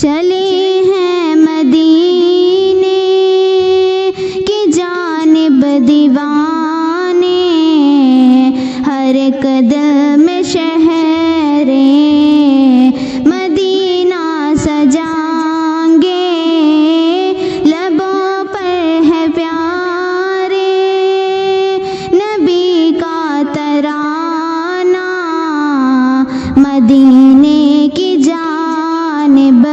चले हैं मदीने की जानिब दीवाने, हर कदम शहरे मदीना सजाएंगे, लबों पर है प्यारे नबी का तराना, मदीने की जानिब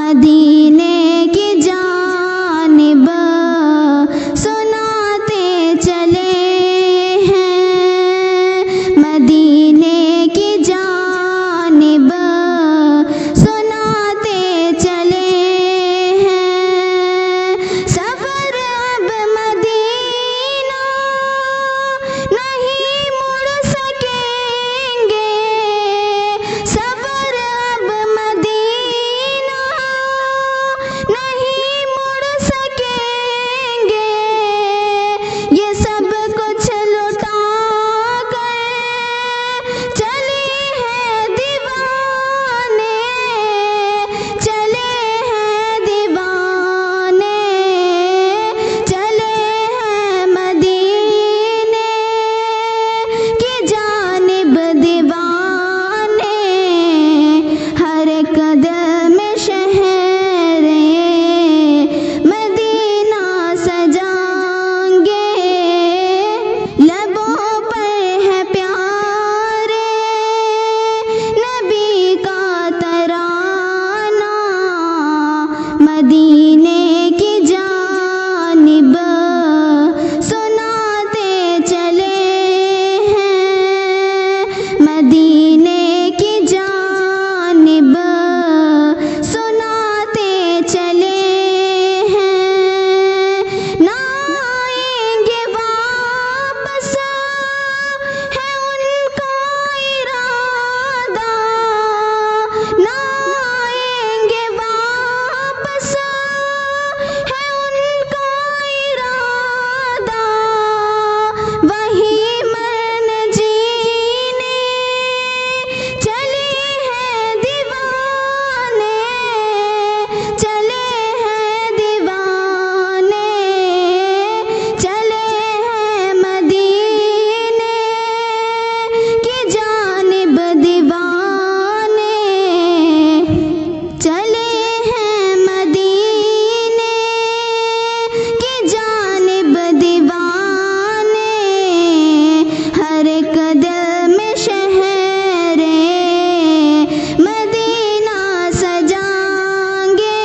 मदीने की जानिब सुनाते चले हैं, मदीने की जानिब सुनाते चले हैं। सफर अब मदीना नहीं मुड़ सकेंगे, सफर अब मदीना नहीं मुड़ सकेंगे। ये सब कुछ लुटा कर चले हैं दीवाने, चले हैं दीवाने, चले हैं मदीने की जानिब दीवाने। हर कदम में शहरे मदीना सजाएंगे, लबों पर है प्यारे नबी का तराना। मदीने की जानिब सुनाते चले हैं, मदीने की जानिब सुनाते चले हैं। ना आएंगे वापस है उनका इरादा, ना आएंगे वापस है उनका इरादा। वही मन जीने चले हैं दीवाने, चले हैं दीवाने, चले हैं मदीने की जानिब दीवाने, चले हैं मदीने की जानिब दीवाने। हर कदम में शहरे मदीना सजाएंगे,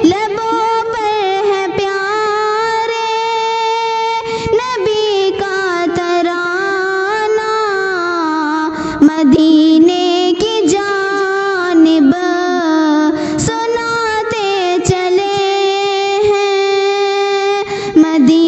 लबों पर है प्यारे नबी का तराना। मदीने की जानिब सुनाते चले हैं, मदीने